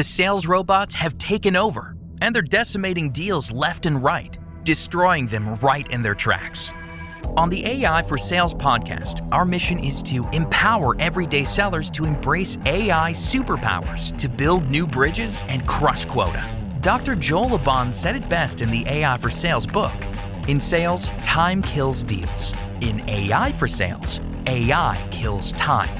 The sales robots have taken over, and they're decimating deals left and right, destroying them right in their tracks. On the AI for Sales podcast, our mission is to empower everyday sellers to embrace AI superpowers to build new bridges and crush quota. Dr. Joel Abon said it best in the AI for Sales book. In sales, time kills deals. In AI for Sales, AI kills time.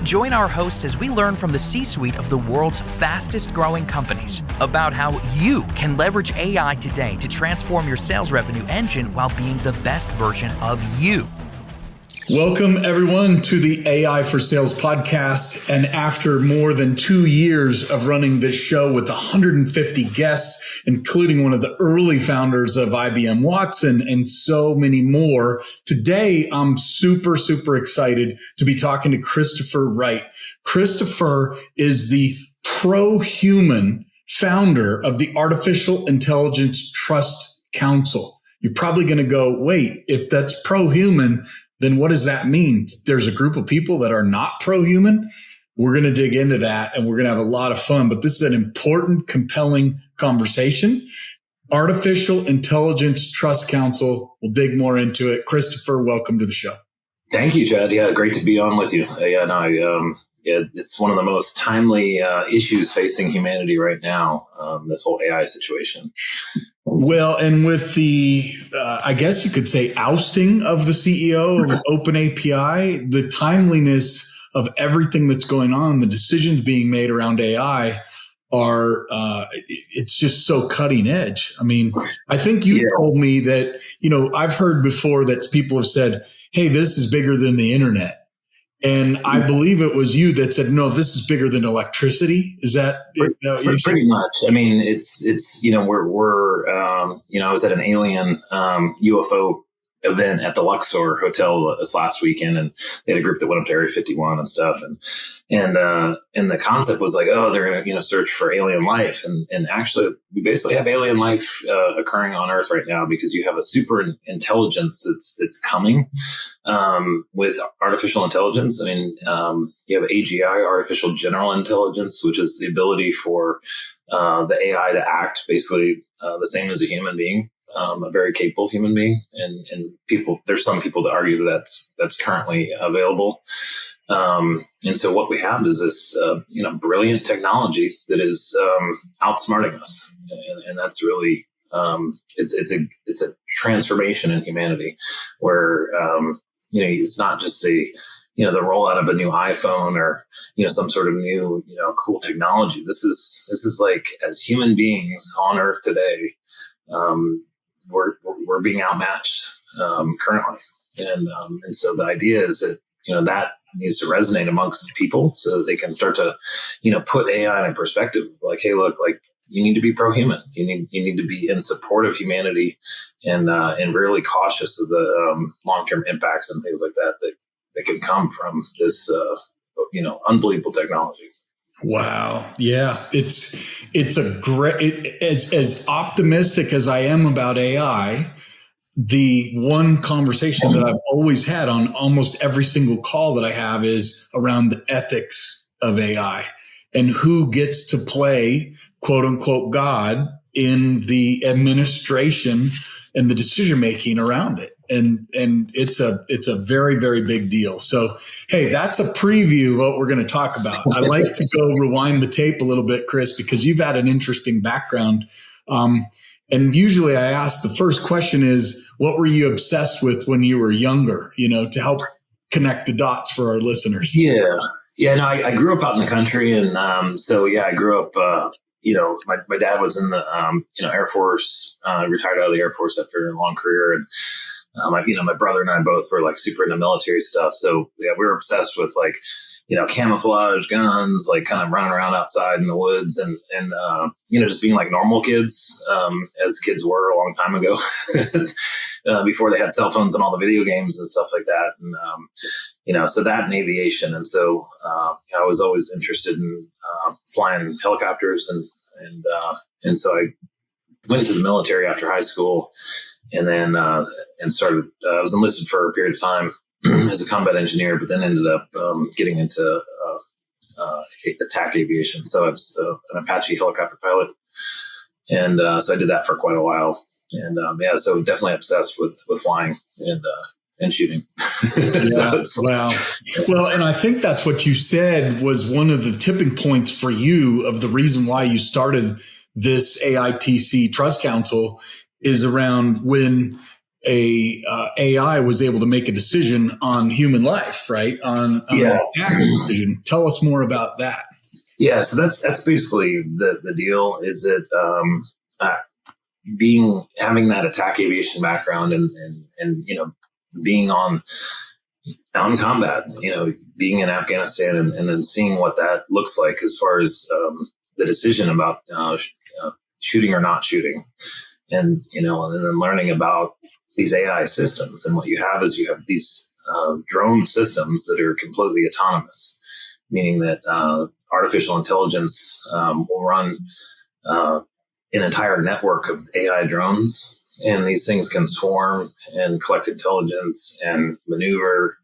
Join our hosts as we learn from the C-suite of the world's fastest growing companies about how you can leverage AI today to transform your sales revenue engine while being the best version of you. Welcome, everyone, to the AI for Sales podcast. And after more than 2 years of running this show with 150 guests, including one of the early founders of IBM Watson and so many more, today I'm super excited to be talking to Christopher Wright. Christopher is the pro-human founder of the Artificial Intelligence Trust Council. You're probably going to go, wait, if that's pro-human, then what does that mean? There's a group of people that are not pro-human. We're going to dig into that and we're going to have a lot of fun, but this is an important, compelling conversation. Artificial Intelligence Trust Council. We'll dig more into it. Christopher, welcome to the show. Thank you, Chad. Yeah, great to be on with you. It's one of the most timely issues facing humanity right now, this whole AI situation. Well, and with the, I guess you could say, ousting of the CEO of OpenAPI, the timeliness of everything that's going on, the decisions being made around AI are, it's just so cutting edge. I mean, I think you told me that, I've heard before that people have said, hey, this is bigger than the internet. And I believe it was you that said, no, this is bigger than electricity. Is that pretty much? I mean, it's I was at an alien UFO event at the Luxor Hotel this last weekend, and they had a group that went up to Area 51 and stuff, and the concept was like, oh, they're gonna search for alien life, and actually we basically have alien life occurring on Earth right now because you have a super intelligence that's coming with artificial intelligence. I mean, you have AGI, artificial general intelligence, which is the ability for the AI to act basically the same as a human being. A very capable human being, and there's some people that argue that's currently available. And so what we have is this, brilliant technology that is outsmarting us, and that's really it's a transformation in humanity where it's not just the rollout of a new iPhone or some sort of new cool technology. This is like, as human beings on Earth today. We're being outmatched currently, and so the idea is that that needs to resonate amongst people so that they can start to put AI in perspective. Like, hey, look, like you need to be pro-human. You need to be in support of humanity, and really cautious of the long-term impacts and things like that can come from this unbelievable technology. Wow. Yeah. It's a great, as optimistic as I am about AI, the one conversation that I've always had on almost every single call that I have is around the ethics of AI and who gets to play, quote unquote, God in the administration and the decision making around it. And it's a very, very big deal. So, hey, that's a preview of what we're going to talk about. I like to go rewind the tape a little bit, Chris, because you've had an interesting background. And usually I ask the first question is, what were you obsessed with when you were younger, to help connect the dots for our listeners? Yeah. No, I grew up out in the country. And I grew up, my dad was in the, Air Force, retired out of the Air Force after a long career. And my brother and I both were like super into military stuff. So yeah, we were obsessed with like, camouflage guns, like kind of running around outside in the woods and just being like normal kids, as kids were a long time ago, before they had cell phones and all the video games and stuff like that. And, so that and aviation. And so, I was always interested in, flying helicopters and so I went into the military after high school. And then and started. I was enlisted for a period of time as a combat engineer, but then ended up getting into attack aviation. So I was an Apache helicopter pilot. And so I did that for quite a while. And so definitely obsessed with flying and shooting. Yeah. Wow. Well, and I think that's what you said was one of the tipping points for you of the reason why you started this AITC Trust Council is around when a AI was able to make a decision on human life, right? On an attack decision. Tell us more about that. Yeah, so that's basically the deal. Is that having that attack aviation background and being on combat, being in Afghanistan and then seeing what that looks like as far as the decision about shooting or not shooting, and then learning about these AI systems. And what you have is these drone systems that are completely autonomous, meaning that artificial intelligence will run an entire network of AI drones, and these things can swarm and collect intelligence and maneuver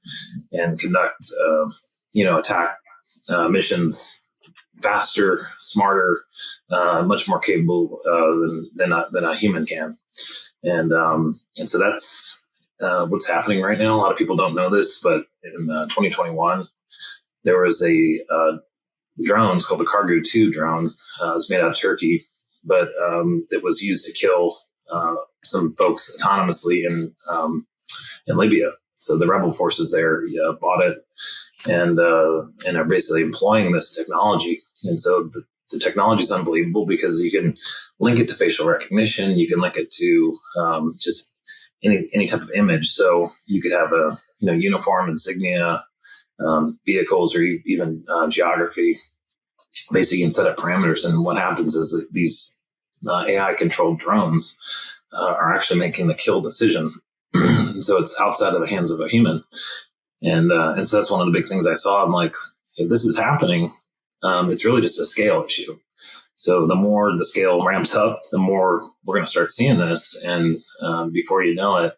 and conduct, attack missions faster, smarter, much more capable than a human can. And so that's what's happening right now. A lot of people don't know this, but in 2021, there was a drone. It's called the Cargo 2 drone. It's made out of Turkey, but it was used to kill some folks autonomously in Libya. So the rebel forces there bought it and are basically employing this technology. And so the technology is unbelievable because you can link it to facial recognition. You can link it to just any type of image. So you could have a uniform, insignia, vehicles, or even geography. Basically, you can set up parameters, and what happens is that these AI-controlled drones are actually making the kill decision. So it's outside of the hands of a human, and so that's one of the big things I saw. I'm like, if this is happening, it's really just a scale issue. So the more the scale ramps up, the more we're going to start seeing this, and before you know it,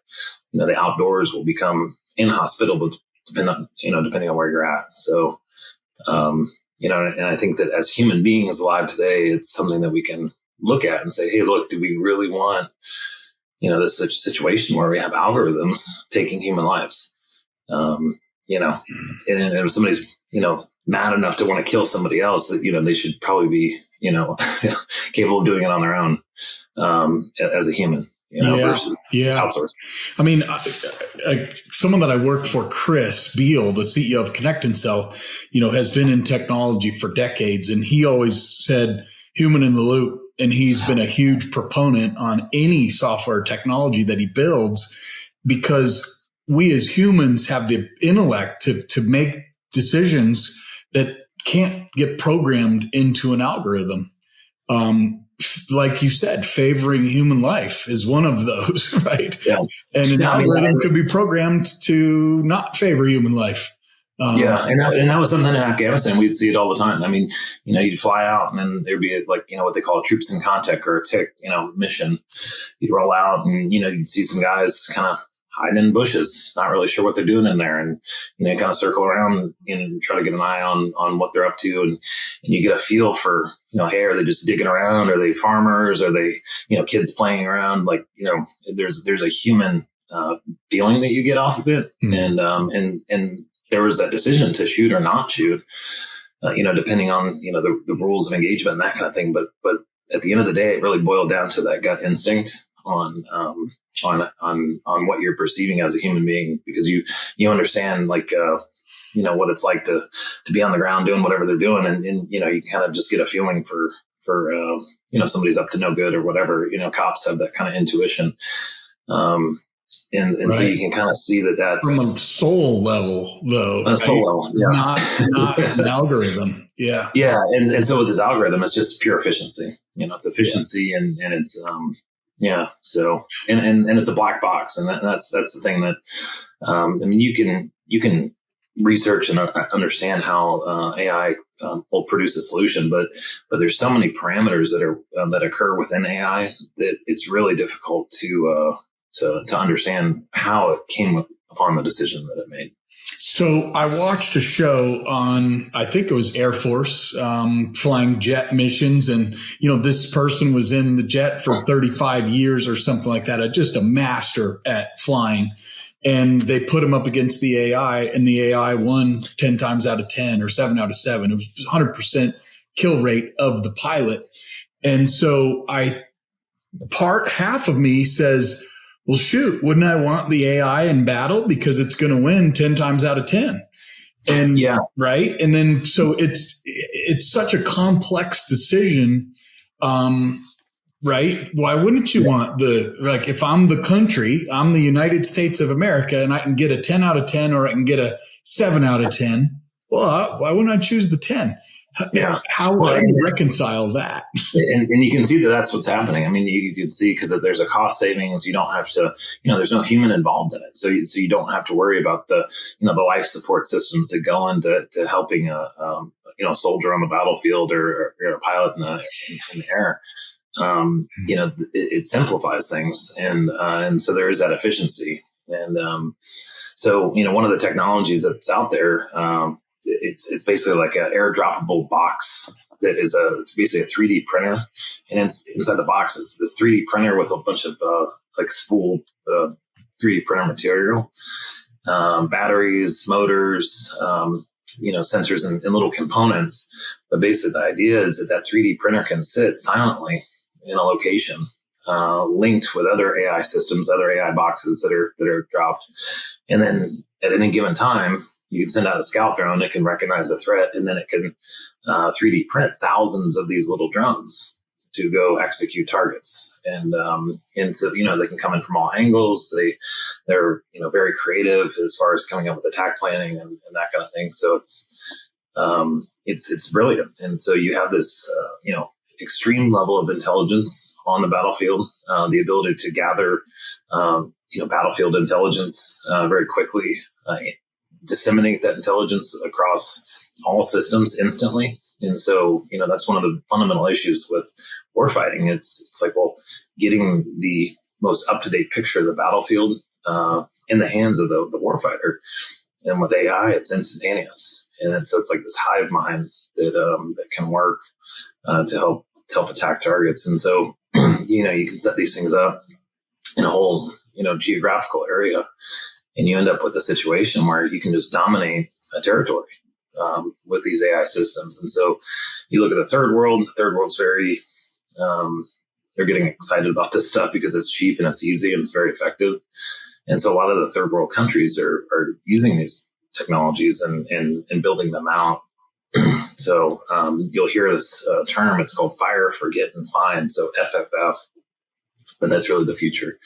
the outdoors will become inhospitable, depending on where you're at. So, and I think that as human beings alive today, it's something that we can look at and say, hey, look, do we really want, this situation where we have algorithms taking human lives? And if somebody's, mad enough to want to kill somebody else, that, they should probably be, capable of doing it on their own, as a human. Versus outsourced. I mean, someone that I work for, Chris Beal, the CEO of Connect and Sell, has been in technology for decades, and he always said human in the loop. And he's been a huge proponent on any software technology that he builds, because we as humans have the intellect to make decisions that can't get programmed into an algorithm. Like you said, favoring human life is one of those, right? Yeah. And an algorithm could be programmed to not favor human life. And that was something in Afghanistan. We'd see it all the time. I mean, you'd fly out and then there'd be what they call a troops in contact or a TIC, mission. You'd roll out and, you'd see some guys kind of hiding in bushes, not really sure what they're doing in there. And, kind of circle around and try to get an eye on what they're up to. And you get a feel for, hey, are they just digging around? Are they farmers? Are they, kids playing around? There's a human, feeling that you get off of it. Mm-hmm. And there was that decision to shoot or not shoot, depending on, the rules of engagement and that kind of thing. But at the end of the day, it really boiled down to that gut instinct on what you're perceiving as a human being, because you understand what it's like to be on the ground doing whatever they're doing. And you kind of just get a feeling for somebody's up to no good or whatever. Cops have that kind of intuition. And right. So you can kind of see that's from a soul level, though. A soul level, yeah. Not an algorithm. Yeah. Yeah. And so with this algorithm, it's just pure efficiency. It's efficiency and it's, So, and it's a black box. And that's the thing that, you can research and understand how AI will produce a solution, but there's so many parameters that occur within AI that it's really difficult to understand how it came upon the decision that it made. So I watched a show on, I think it was Air Force, flying jet missions. And, this person was in the jet for 35 years or something like that, just a master at flying. And they put him up against the AI, and the AI won 10 times out of 10 or 7 out of 7. It was 100% kill rate of the pilot. And so half of me says, well, shoot, wouldn't I want the AI in battle because it's going to win 10 times out of 10? And right. And then, so it's such a complex decision. Right. Why wouldn't you want if I'm the country, I'm the United States of America, and I can get a 10 out of 10 or I can get a 7 out of 10. Well, why wouldn't I choose the 10? Yeah. How do you reconcile that? And you can see that that's what's happening. I mean, you can see because there's a cost savings. You don't have to, there's no human involved in it. So you don't have to worry about the life support systems that go into helping a soldier on the battlefield or a pilot in the air. It simplifies things. And so there is that efficiency. And so, one of the technologies that's out there, it's basically like an air-droppable box that is it's basically a 3D printer. And inside the box is this 3D printer with a bunch of spooled 3D printer material, batteries, motors, sensors and little components. But basically the idea is that 3D printer can sit silently in a location linked with other AI systems, other AI boxes that are dropped. And then at any given time, you can send out a scout drone that can recognize a threat, and then it can 3D print thousands of these little drones to go execute targets. And so, they can come in from all angles. They're very creative as far as coming up with attack planning and that kind of thing. So it's brilliant. And so you have this, extreme level of intelligence on the battlefield, the ability to gather, battlefield intelligence very quickly, disseminate that intelligence across all systems instantly. And so, that's one of the fundamental issues with warfighting. It's like, well, getting the most up-to-date picture of the battlefield in the hands of the warfighter. And with AI, it's instantaneous. And so it's like this hive mind that can work to help attack targets. And so, you can set these things up in a whole, geographical area, and you end up with a situation where you can just dominate a territory with these AI systems. And so you look at the third world. The third world's very, they're getting excited about this stuff because it's cheap and it's easy and it's very effective. And so a lot of the third world countries are using these technologies and building them out. So you'll hear this term. It's called fire, forget, and find. So FFF, but that's really the future.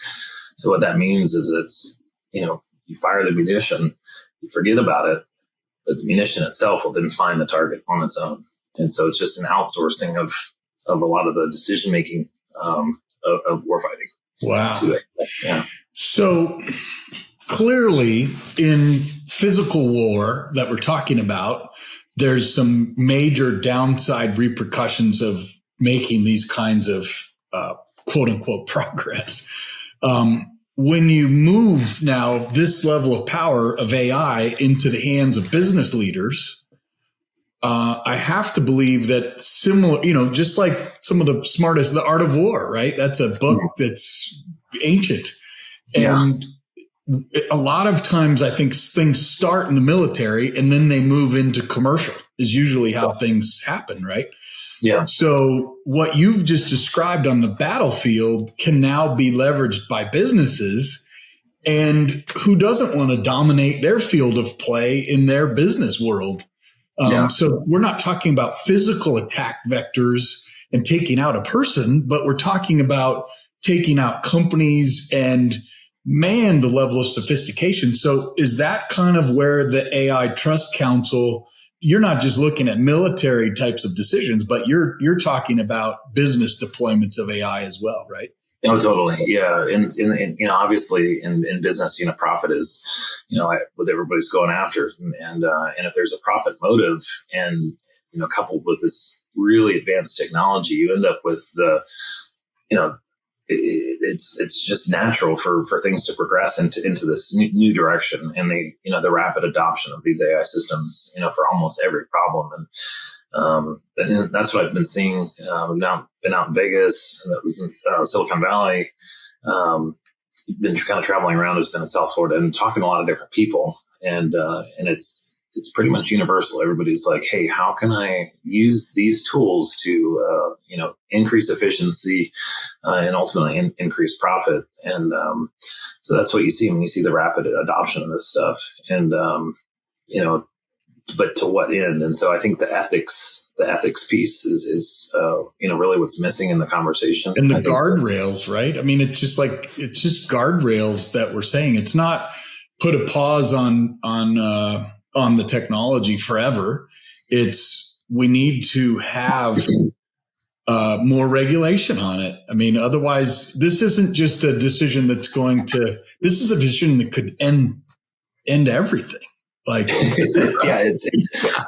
So what that means is it's, you fire the munition, you forget about it, but the munition itself will then find the target on its own. And so it's just an outsourcing of a lot of the decision making of warfighting. Wow. Yeah. So clearly in physical war that we're talking about, there's some major downside repercussions of making these kinds of quote unquote progress. When you move now this level of power of AI into the hands of business leaders, I have to believe that similar, just like some of the smartest, The Art of War, right? That's a book that's ancient. And a lot of times I think things start in the military and then they move into commercial is usually how things happen, right? Yeah. So what you've just described on the battlefield can now be leveraged by businesses, and who doesn't want to dominate their field of play in their business world? So we're not talking about physical attack vectors and taking out a person, but we're talking about taking out companies and the level of sophistication. So is that kind of where the AI Trust Council, you're not just looking at military types of decisions, but you're talking about business deployments of AI as well, right? No, totally. Yeah. And obviously in business, profit is, what everybody's going after. And if there's a profit motive and, coupled with this really advanced technology, you end up with the it's just natural for things to progress into this new direction, and the rapid adoption of these AI systems, for almost every problem. And that's what I've been seeing. I've now been out in Vegas, and that was in Silicon Valley. Been kind of traveling around, has been in South Florida and talking to a lot of different people, and it's pretty much universal. Everybody's like, hey, how can I use these tools to, increase efficiency and ultimately increase profit? And so that's what you see when you see the rapid adoption of this stuff. And, but to what end? And so I think the ethics piece is really what's missing in the conversation. And the guardrails, right? I mean, it's just guardrails that we're saying. It's not put a pause on the technology forever. We need to have more regulation on it. I mean, otherwise, this isn't just a decision this is a decision that could end everything. Like, yeah, it's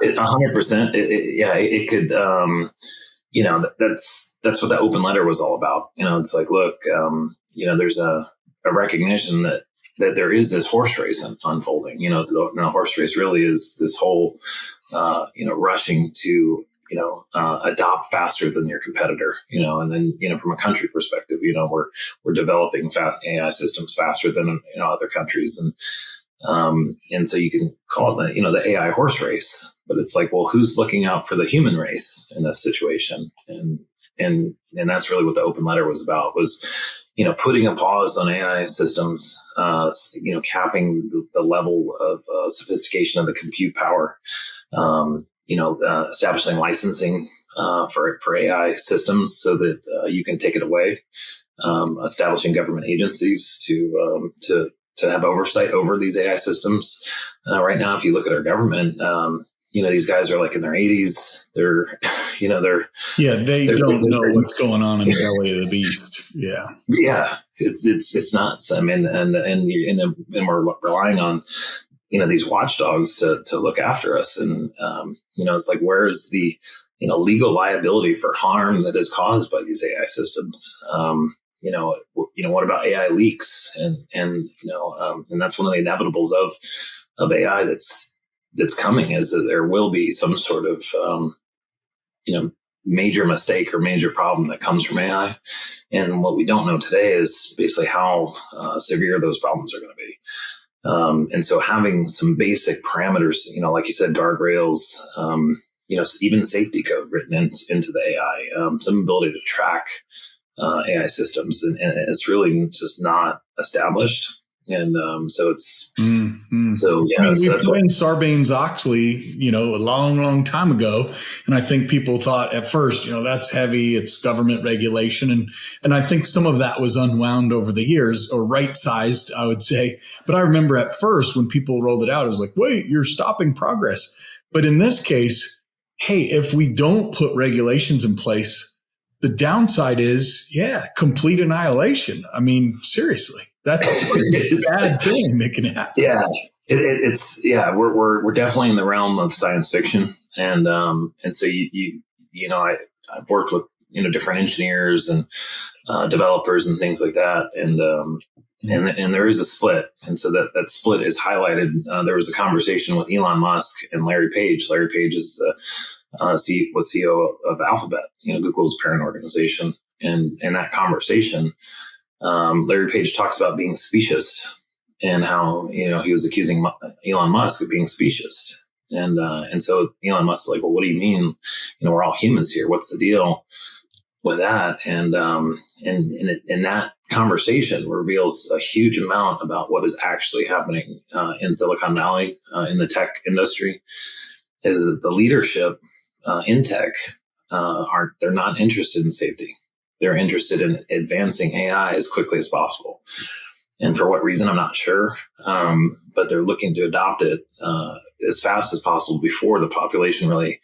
100%. It could, that's what that open letter was all about. It's like, look, there's a recognition that there is this horse race unfolding. So the horse race really is this whole, rushing to, adopt faster than your competitor, and then, from a country perspective, we're developing fast AI systems faster than, other countries. And so you can call it the AI horse race, but it's like, well, who's looking out for the human race in this situation? And that's really what the open letter was about, was, putting a pause on AI systems, capping the level of sophistication of the compute power, establishing licensing for AI systems so that you can take it away, establishing government agencies to have oversight over these AI systems. Right now, if you look at our government, these guys are like in their 80s. They don't know what's going on in the belly of the beast. Yeah. Yeah. It's nuts. I mean, and we're relying on, these watchdogs to look after us. And, it's like, where is the, legal liability for harm that is caused by these AI systems? What about AI leaks? And that's one of the inevitables of AI that's coming, is that there will be some sort of, major mistake or major problem that comes from AI. And what we don't know today is basically how severe those problems are going to be. And so having some basic parameters, like you said, guardrails, even safety code written into the AI, some ability to track AI systems, and it's really just not established. And so it's so yeah. We put in Sarbanes-Oxley, a long time ago, and I think people thought at first, that's heavy, it's government regulation, and I think some of that was unwound over the years, or right-sized, I would say. But I remember at first when people rolled it out, it was like, wait, you're stopping progress. But in this case, hey, if we don't put regulations in place, the downside is, complete annihilation. I mean, seriously, that's a bad thing that can happen. Yeah, we're definitely in the realm of science fiction, and so I've worked with different engineers and developers and things like that, and there is a split, and so that split is highlighted. There was a conversation with Elon Musk and Larry Page. Larry Page is the was CEO of Alphabet, Google's parent organization. And in that conversation, Larry Page talks about being speciest, and how, he was accusing Elon Musk of being speciest. And so Elon Musk is like, well, what do you mean? We're all humans here. What's the deal with that? And that conversation reveals a huge amount about what is actually happening in Silicon Valley, in the tech industry, is that the leadership in tech they're not interested in safety. They're interested in advancing AI as quickly as possible. And for what reason, I'm not sure. But they're looking to adopt it as fast as possible before the population really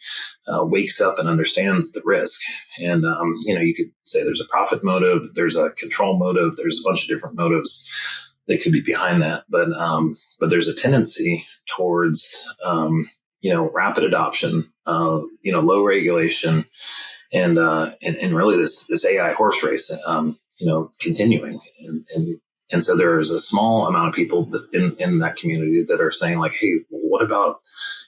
wakes up and understands the risk. And, you could say there's a profit motive, there's a control motive, there's a bunch of different motives that could be behind that. But there's a tendency towards, rapid adoption, low regulation, and really this AI horse race. continuing. And so there's a small amount of people in that community that are saying like, hey, what about,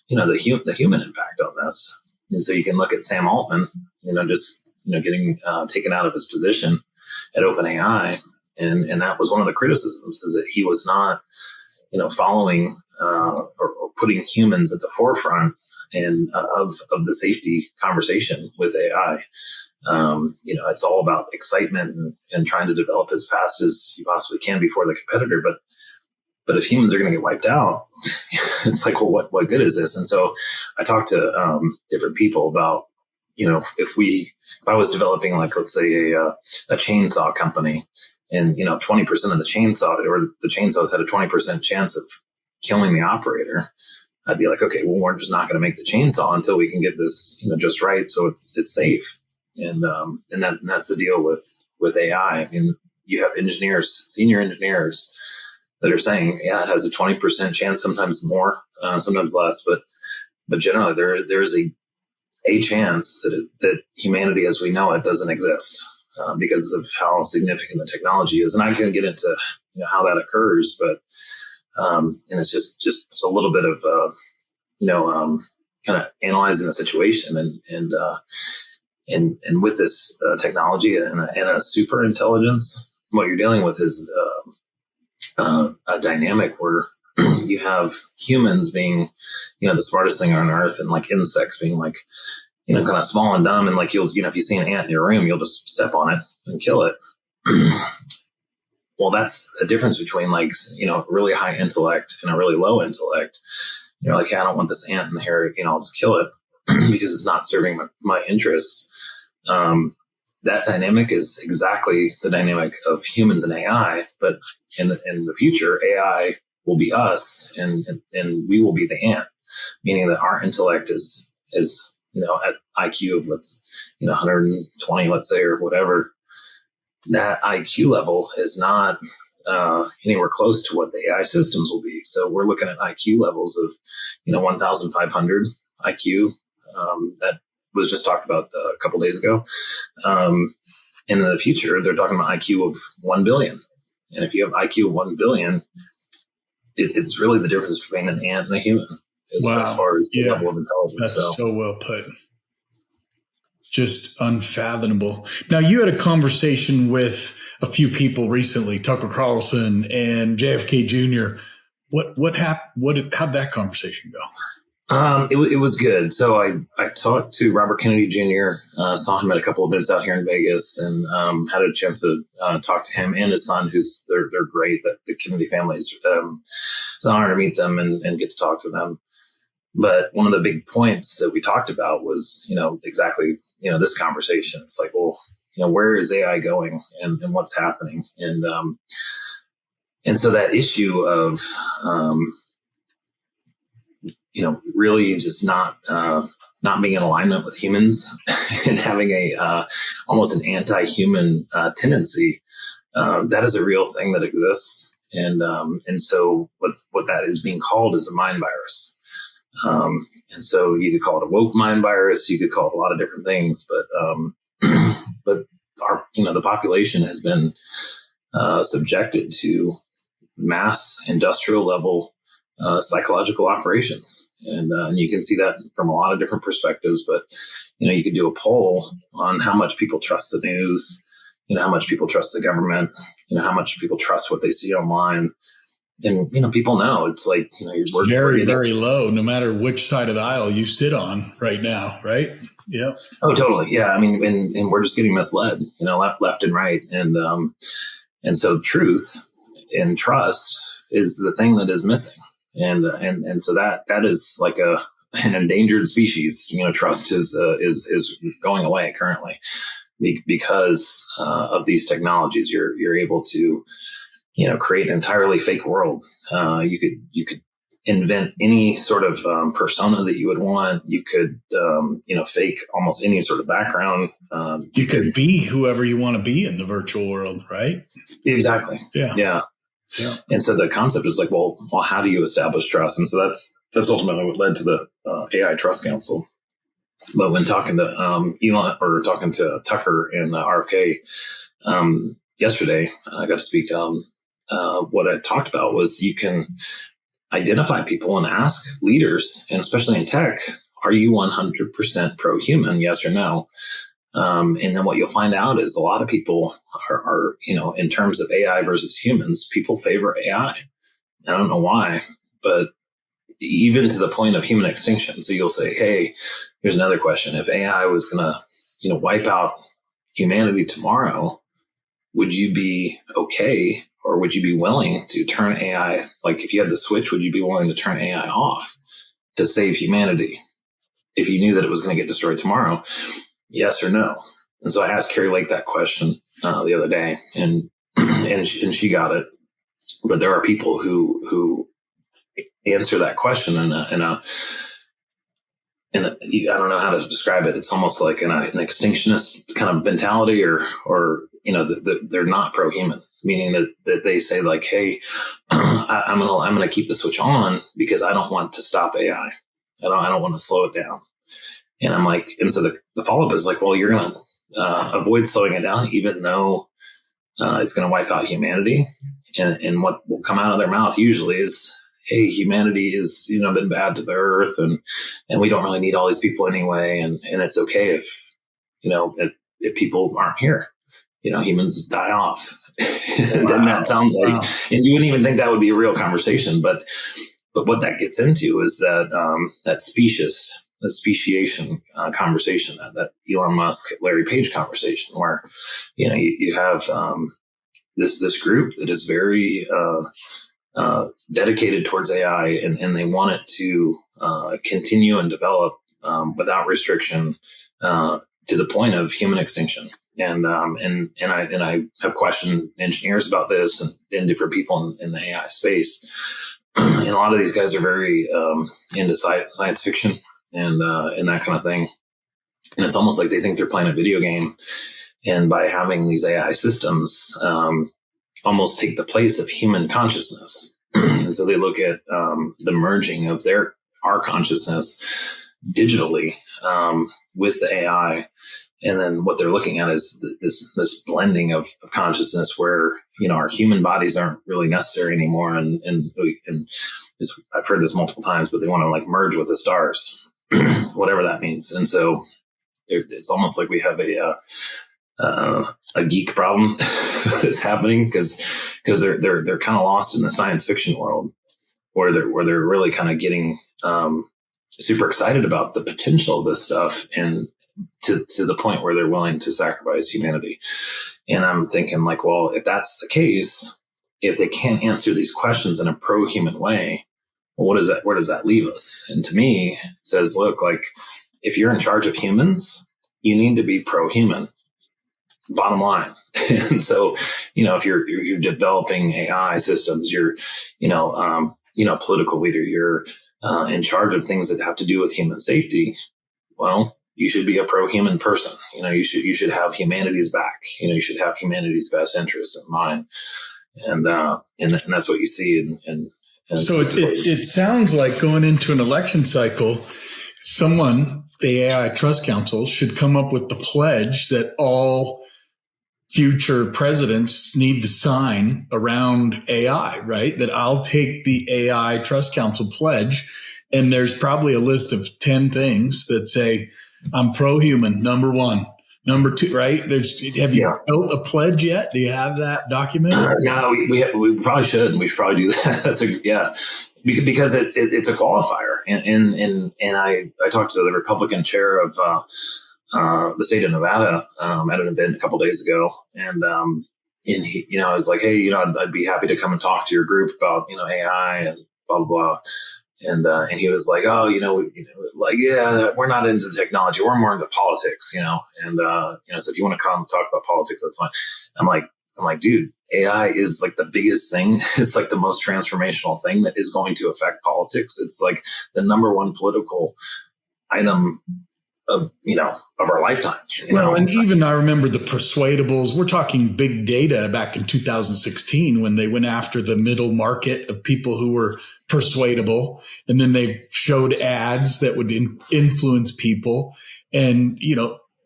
the human impact on this? And so you can look at Sam Altman, getting taken out of his position at OpenAI. And that was one of the criticisms, is that he was not, following or putting humans at the forefront of the safety conversation with AI. It's all about excitement and trying to develop as fast as you possibly can before the competitor. But if humans are going to get wiped out, it's like, well, what good is this? And so I talked to different people about, if I was developing, like, let's say a chainsaw company, and 20% of the chainsaws had a 20% chance of killing the operator, I'd be like, okay, well, we're just not going to make the chainsaw until we can get this, just right, so it's safe. And that's the deal with AI. I mean, you have senior engineers that are saying, yeah, it has a 20% chance, sometimes more, sometimes less, but generally there's a chance that humanity as we know it doesn't exist because of how significant the technology is. And I can get into how that occurs, but and it's just a little bit of kind of analyzing the situation and with this technology and a super intelligence, what you're dealing with is a dynamic where you have humans being, the smartest thing on earth, and like insects being like, kind of small and dumb. And like, if you see an ant in your room, you'll just step on it and kill it. Well, that's a difference between like, really high intellect and a really low intellect. You're like, hey, I don't want this ant in here. I'll just kill it because it's not serving my interests. That dynamic is exactly the dynamic of humans and AI, but in the future, AI will be us and we will be the ant, meaning that our intellect is at IQ of 120, let's say, or whatever. That IQ level is not anywhere close to what the AI systems will be. So we're looking at IQ levels of 1,500 IQ. That was just talked about a couple days ago. In the future, they're talking about IQ of 1 billion. And if you have IQ of 1 billion, it's really the difference between an ant and a human as far as the level of intelligence. That's so well put. Just unfathomable. Now, you had a conversation with a few people recently, Tucker Carlson and JFK Jr. What happened? How'd that conversation go? It was good. So I talked to Robert Kennedy Jr., saw him at a couple of events out here in Vegas, and had a chance to talk to him and his son, they're great. That the Kennedy family it's an honor to meet them and get to talk to them. But one of the big points that we talked about was, exactly, this conversation. It's like, well, where is AI going and what's happening? And so that issue of, really just not being in alignment with humans and having almost an anti-human tendency, that is a real thing that exists. And so what that is being called is a mind virus. And so you could call it a woke mind virus. You could call it a lot of different things, but our, the population has been subjected to mass industrial level psychological operations. And you can see that from a lot of different perspectives, but, you could do a poll on how much people trust the news, how much people trust the government, how much people trust what they see online. And, people know it's like, you're very, very low, no matter which side of the aisle you sit on right now. Right. Yeah. Oh, totally. Yeah. I mean, and we're just getting misled, left and right. And so truth and trust is the thing that is missing. And so that is like an endangered species. Trust is going away currently because of these technologies. You're able to, create an entirely fake world. You could invent any sort of persona that you would want. You could, fake almost any sort of background. You could be whoever you want to be in the virtual world, right? Exactly. Yeah. Yeah. Yeah. And so the concept is like, well, how do you establish trust? And so that's ultimately what led to the AI Trust Council. But when talking to Elon or talking to Tucker and RFK, yesterday, I got to speak to what I talked about was you can identify people and ask leaders, and especially in tech, are you 100% pro-human? Yes or no? And then what you'll find out is a lot of people are, in terms of AI versus humans, people favor AI. I don't know why, but even to the point of human extinction. So you'll say, hey, here's another question. If AI was going to, wipe out humanity tomorrow, would you be okay, or would you be willing to turn AI? Like if you had the switch, would you be willing to turn AI off to save humanity if you knew that it was going to get destroyed tomorrow? Yes or no? And so I asked Carrie Lake that question the other day, and she got it. But there are people who answer that question in a I don't know how to describe it. It's almost like an extinctionist kind of mentality, or they're not pro-human, meaning that they say like, hey, I'm gonna keep the switch on because I don't want to stop AI. I don't want to slow it down. And I'm like, and so the follow-up is like, well, you're going to avoid slowing it down, even though it's going to wipe out humanity. And what will come out of their mouth usually is, hey, humanity has, been bad to the earth, and we don't really need all these people anyway. And it's okay if people aren't here, humans die off. And then that sounds like, and you wouldn't even think that would be a real conversation. But what that gets into is that speciation conversation, that Elon Musk, Larry Page conversation, where you have this group that is very dedicated towards AI, and they want it to continue and develop without restriction to the point of human extinction. And I have questioned engineers about this and different people in the AI space. And a lot of these guys are very into science fiction and that kind of thing. And it's almost like they think they're playing a video game. And by having these AI systems almost take the place of human consciousness. And so they look at the merging of our consciousness digitally with the AI. And then what they're looking at is this blending of consciousness where, our human bodies aren't really necessary anymore. And I've heard this multiple times, but they want to like merge with the stars, whatever that means. And so it's almost like we have a geek problem that's happening because they're kind of lost in the science fiction world where they're really kind of getting super excited about the potential of this stuff, and to the point where they're willing to sacrifice humanity. And I'm thinking like, well, if that's the case, if they can't answer these questions in a pro-human way, well, where does that leave us? And to me, it says, look, like if you're in charge of humans, you need to be pro-human, bottom line. And so, if you're developing AI systems, you're, political leader, you're in charge of things that have to do with human safety. Well, you should be a pro-human person. You should have humanity's back. You should have humanity's best interest in mind. And that's what you see. And so it sounds like going into an election cycle, the AI Trust Council should come up with the pledge that all future presidents need to sign around AI, right? That I'll take the AI Trust Council pledge. And there's probably a list of 10 things that say, I'm pro-human, number 1. Number 2, right? Have you built a pledge yet? Do you have that documented? No, we probably should. We should probably do that. Because it's a qualifier. And I talked to the Republican chair of the state of Nevada at an event a couple of days ago, and he, I was like, hey, I'd be happy to come and talk to your group about AI and blah blah blah. And he was like, oh, we're not into technology. We're more into politics, and, so if you want to come talk about politics, that's fine. I'm like, dude, AI is like the biggest thing. It's like the most transformational thing that is going to affect politics. It's like the number one political item of our lifetimes. And even I remember the persuadables. We're talking big data back in 2016 when they went after the middle market of people who were persuadable, and then they showed ads that would influence people. And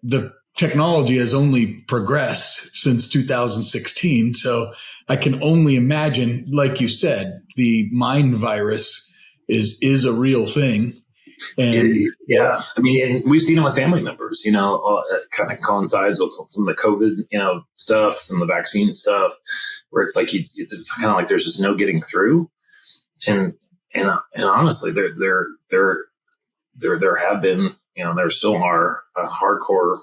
the technology has only progressed since 2016. So I can only imagine, like you said, the mind virus is a real thing. And yeah, I mean, and we've seen it with family members, it kind of coincides with some of the COVID, stuff, some of the vaccine stuff, where it's like, it's kind of like there's just no getting through. And honestly, there have been, there still are hardcore,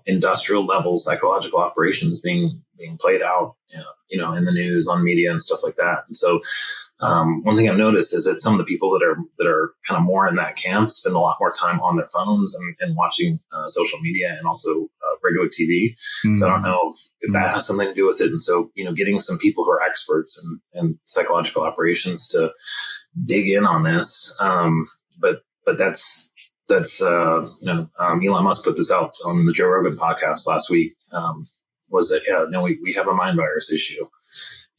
industrial level psychological operations being played out, in the news, on media and stuff like that. And so, one thing I've noticed is that some of the people that are kind of more in that camp spend a lot more time on their phones and watching social media and also regular TV. Mm-hmm. So I don't know if that has something to do with it. And so, getting some people who are experts in psychological operations to dig in on this. But that's Elon Musk put this out on the Joe Rogan podcast last week. Was that we have a mind virus issue.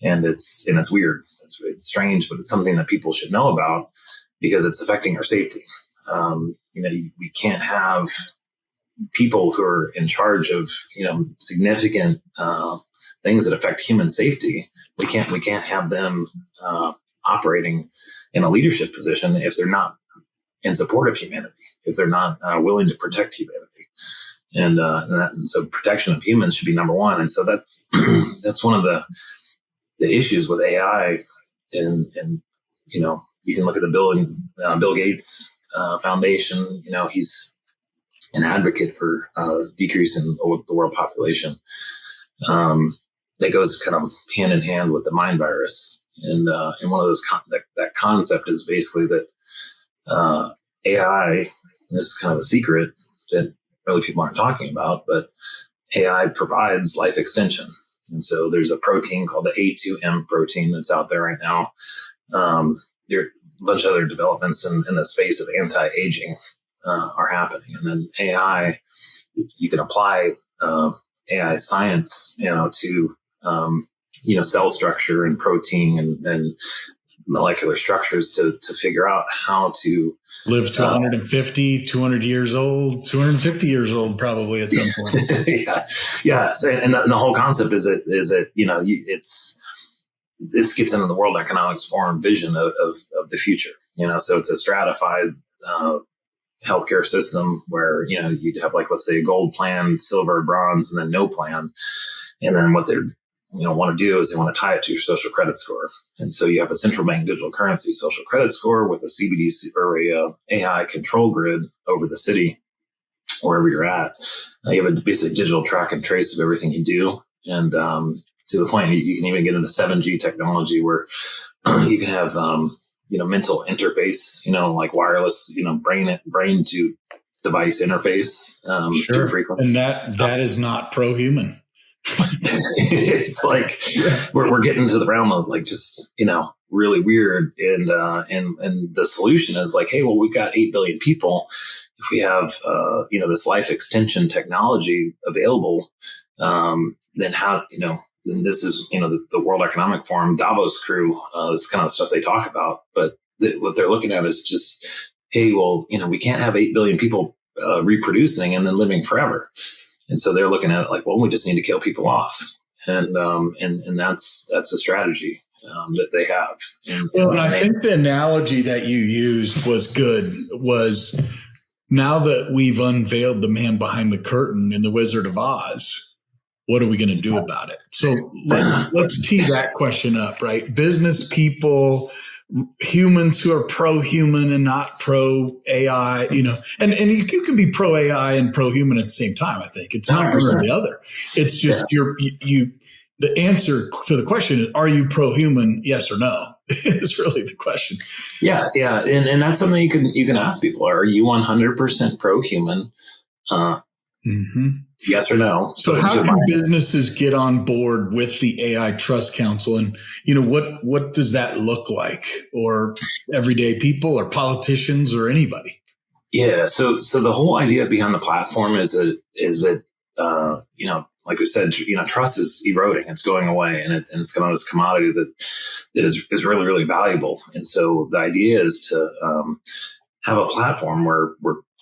And it's weird. It's strange, but it's something that people should know about because it's affecting our safety. We can't have people who are in charge of, significant things that affect human safety. We can't have them operating in a leadership position if they're not in support of humanity, if they're not willing to protect humanity. And so protection of humans should be number one. And so that's one of the issues with AI, and you can look at the Bill Gates Foundation. He's an advocate for decreasing the world population. That goes kind of hand in hand with the mind virus, and one of those that concept is basically that AI. This is kind of a secret that really people aren't talking about, but AI provides life extension. And so there's a protein called the A2M protein that's out there right now. There are a bunch of other developments in the space of anti-aging are happening. And then AI, you can apply AI science, to, cell structure and protein and molecular structures to figure out how to live to 150, 200 years old, 250 years old, probably at some point. Yeah. So, and the whole concept is that, this gets into the World Economics Forum vision of the future, so it's a stratified, healthcare system where, you'd have let's say a gold plan, silver, bronze, and then no plan. And then what they're, want to do is they want to tie it to your social credit score. And so you have a central bank digital currency social credit score with a CBDC or a AI control grid over the city, wherever you're at. You have a basic digital track and trace of everything you do. And to the point you can even get into 7G technology where you can have, mental interface, like wireless, brain to device interface. Sure. And that is not pro-human. It's like we're getting into the realm of just really weird, and the solution is hey, well, we've got 8 billion people. If we have this life extension technology available, then how then this is the World Economic Forum Davos crew, this kind of stuff they talk about, but what they're looking at is just, hey, well, we can't have 8 billion people reproducing and then living forever. And so they're looking at it well, we just need to kill people off. And that's a strategy that they have. And I think the analogy that you used was good, was now that we've unveiled the man behind the curtain in The Wizard of Oz, what are we going to do about it? So let's tee that question up, right? Business people, humans who are pro-human and not pro-AI, and you can be pro-AI and pro-human at the same time. I think it's not one or the other. It's just the answer to the question is, are you pro-human? Yes or no? Is really the question. Yeah. Yeah. And that's something you can ask people. Are you 100% pro-human? Yes or no? So how can businesses get on board with the AI Trust Council, and what does that look like, or everyday people or politicians or anybody? Yeah. So the whole idea behind the platform is that like we said, trust is eroding. It's going away, and it's kind of this commodity that is really, really valuable. And so the idea is to have a platform where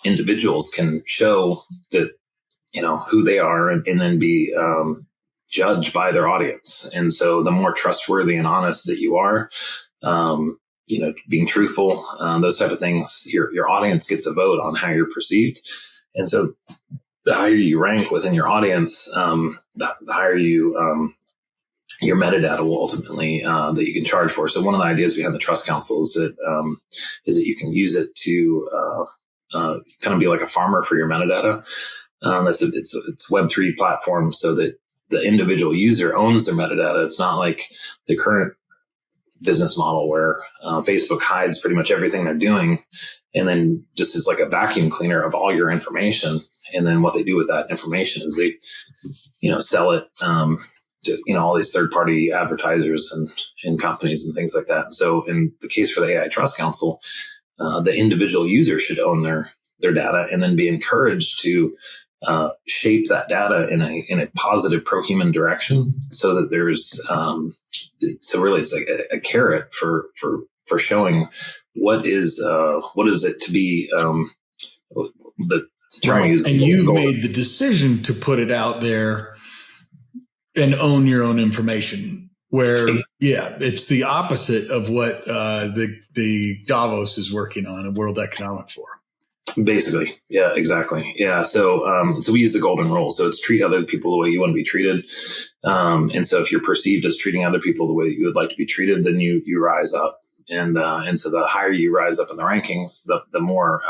individuals can show that who they are, and then be judged by their audience. And so the more trustworthy and honest that you are, being truthful, those type of things, your audience gets a vote on how you're perceived. And so the higher you rank within your audience, the higher you, your metadata will ultimately, that you can charge for. So one of the ideas behind the Trust Council is that you can use it to kind of be like a farmer for your metadata. It's a Web3 platform, so that the individual user owns their metadata. It's not like the current business model where Facebook hides pretty much everything they're doing, and then just is like a vacuum cleaner of all your information. And then what they do with that information is they, sell it to all these third-party advertisers and companies and things like that. And so in the case for the AI Trust Council, the individual user should own their data and then be encouraged to shape that data in a positive pro-human direction, so that there's so really it's like a carrot for showing what is it to be the term right. used. And you've made the decision to put it out there and own your own information, where it's the opposite of what the Davos is working on in World Economic Forum. Basically. Yeah, exactly. Yeah. So we use the golden rule. So it's treat other people the way you want to be treated. And so if you're perceived as treating other people the way that you would like to be treated, then you rise up. And so the higher you rise up in the rankings, the more,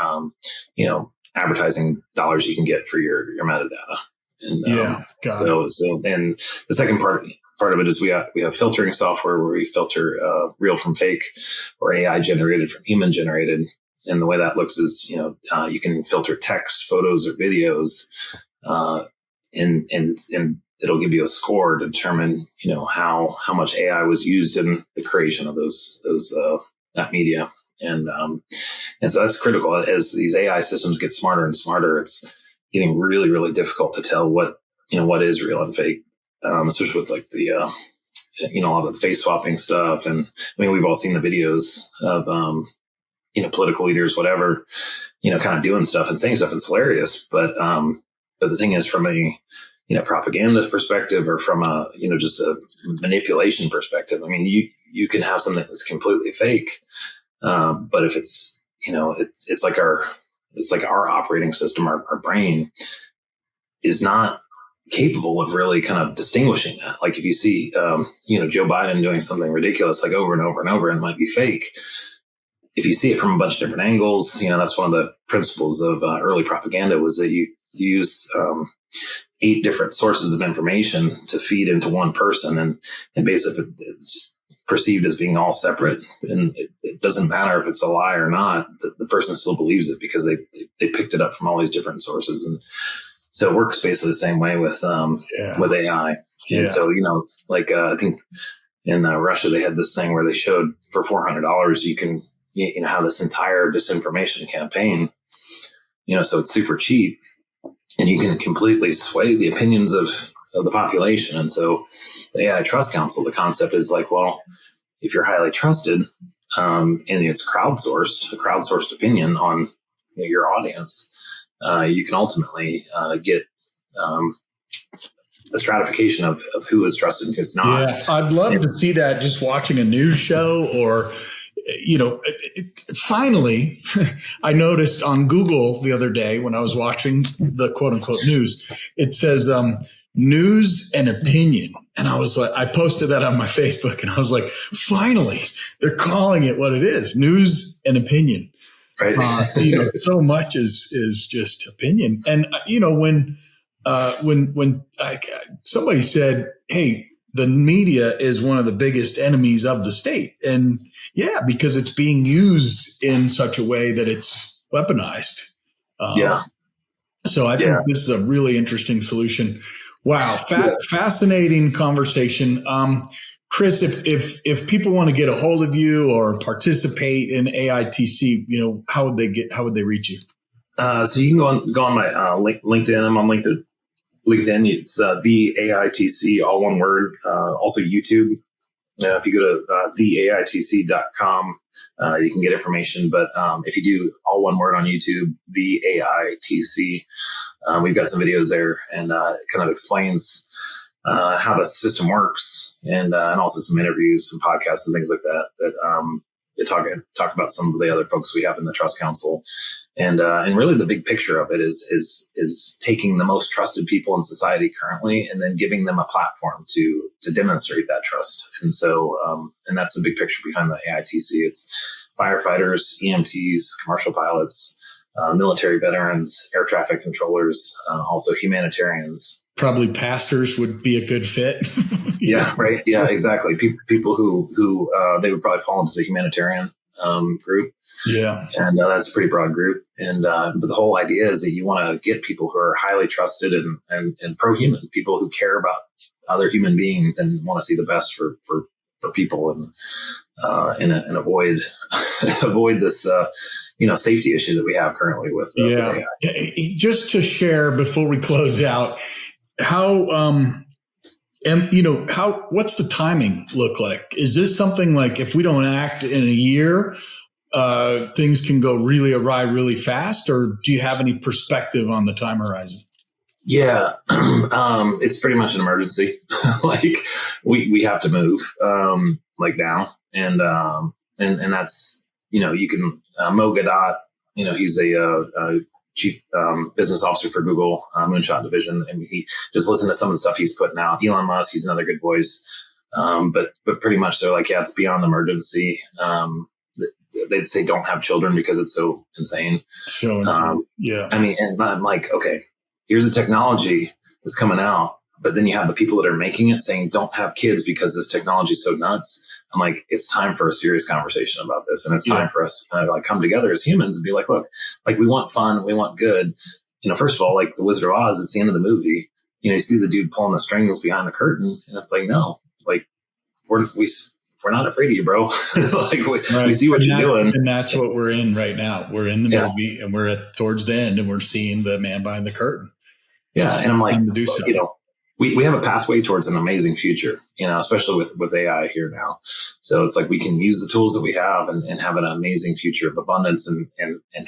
advertising dollars you can get for your metadata. And, so and the second part of it is we have filtering software where we filter, real from fake, or AI generated from human generated. And the way that looks is, you can filter text, photos, or videos, and it'll give you a score to determine, how much AI was used in the creation of that media. And so that's critical. As these AI systems get smarter and smarter, it's getting really, really difficult to tell what is real and fake, especially with like the, a lot of the face swapping stuff. And I mean, we've all seen the videos of, political leaders, whatever, kind of doing stuff and saying stuff. It's hilarious. But the thing is, from a, propaganda perspective, or from a, just a manipulation perspective, I mean, you can have something that's completely fake. But if it's, it's like our operating system, our brain is not capable of really kind of distinguishing that. Like if you see, Joe Biden doing something ridiculous, like over and over and over, and it might be fake. If you see it from a bunch of different angles, that's one of the principles of early propaganda, was that you use 8 different sources of information to feed into one person. And basically it's perceived as being all separate. And it doesn't matter if it's a lie or not, the person still believes it because they picked it up from all these different sources. And so it works basically the same way with AI. Yeah. And so, I think in Russia, they had this thing where they showed for $400, you can, have this entire disinformation campaign, so it's super cheap, and you can completely sway the opinions of the population. And so the AI Trust Council, the concept is like, well, if you're highly trusted, and it's a crowdsourced opinion on your audience, you can ultimately get a stratification of who is trusted and who's not. Yeah, I'd love to see that just watching a news show, or finally, I noticed on Google the other day when I was watching the quote unquote news, it says news and opinion. And I was like, I posted that on my Facebook, and I was like, finally, they're calling it what it is, news and opinion. Right. So much is just opinion. And, when somebody said, hey, the media is one of the biggest enemies of the state. And yeah, because it's being used in such a way that it's weaponized. So I think this is a really interesting solution. Wow. Fascinating conversation. Chris, if people want to get a hold of you or participate in AITC, how would they reach you? So you can go on my LinkedIn. I'm on LinkedIn. It's the AITC, all one word. Also YouTube. If you go to theaitc.com, you can get information. But if you do all one word on YouTube, the AITC, we've got some videos there, and it kind of explains how the system works, and also some interviews, some podcasts, and things like that. They talk about some of the other folks we have in the Trust Council, and really the big picture of it is taking the most trusted people in society currently, and then giving them a platform to demonstrate that trust. And so, and that's the big picture behind the AITC. It's firefighters, EMTs, commercial pilots, military veterans, air traffic controllers, also humanitarians. Probably pastors would be a good fit. Yeah, right. Yeah, exactly. People who they would probably fall into the humanitarian group. Yeah. And that's a pretty broad group. And but the whole idea is that you want to get people who are highly trusted and pro-human, people who care about other human beings and want to see the best for people, and avoid this safety issue that we have currently with AI. Just to share before we close out, what's the timing look like? Is this something like if we don't act in a year, things can go really awry really fast, or do you have any perspective on the time horizon? Yeah, it's pretty much an emergency. Like we have to move now, and that's you can Mo Gadot, he's a chief business officer for Google Moonshot Division, and he just listened to some of the stuff he's putting out. Elon Musk, he's another good voice, but pretty much they're like, yeah, it's beyond emergency. They'd say don't have children because it's so insane. Yeah, I mean, and I'm like, okay, here's a technology that's coming out, but then you have the people that are making it saying don't have kids because this technology is so nuts. I'm like, it's time for a serious conversation about this. And it's time for us to kind of come together as humans and be like, look, we want fun. We want good. First of all, like the Wizard of Oz, it's the end of the movie. You see the dude pulling the strings behind the curtain. And it's like, no, we're not afraid of you, bro. We see what you're doing. And that's what we're in right now. We're in the movie, and we're towards the end, and we're seeing the man behind the curtain. Yeah. So and I'm like, we have a pathway towards an amazing future, especially with AI here now. So it's like we can use the tools that we have and have an amazing future of abundance and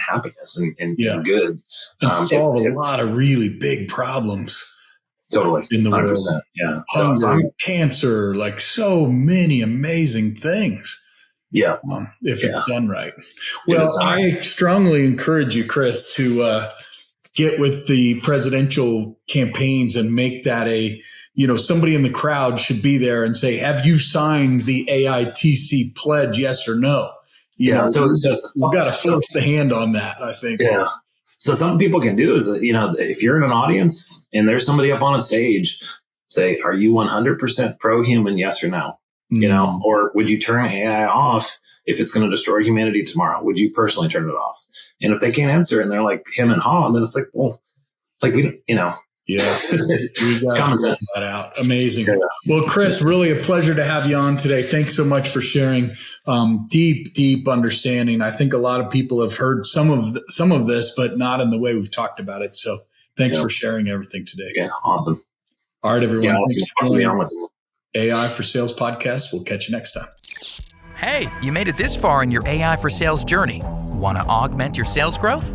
happiness and good. And solve a lot of really big problems. Totally. In the 100%, world. Yeah. Hunger, cancer, so many amazing things. Yeah. If it's done right. Well, I strongly encourage you, Chris, to get with the presidential campaigns and make that somebody in the crowd should be there and say, have you signed the AITC pledge? Yes or no? So it's just, we've got to force the hand on that, I think. Yeah. So something people can do is, if you're in an audience and there's somebody up on a stage, say, are you 100% pro-human? Yes or no? Or would you turn AI off if it's going to destroy humanity tomorrow? Would you personally turn it off? And if they can't answer and they're like him and haw, then it's like, well, we don't, Yeah. It's common sense. That out. Amazing. Yeah. Well, Chris, really a pleasure to have you on today. Thanks so much for sharing deep understanding. I think a lot of people have heard some of this, but not in the way we've talked about it. So thanks for sharing everything today. Yeah. Awesome. All right, everyone. Yeah, awesome to be on with you. AI for Sales podcast. We'll catch you next time. Hey, you made it this far in your AI for Sales journey. Want to augment your sales growth?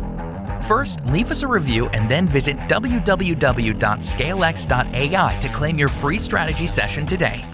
First, leave us a review and then visit www.scalex.ai to claim your free strategy session today.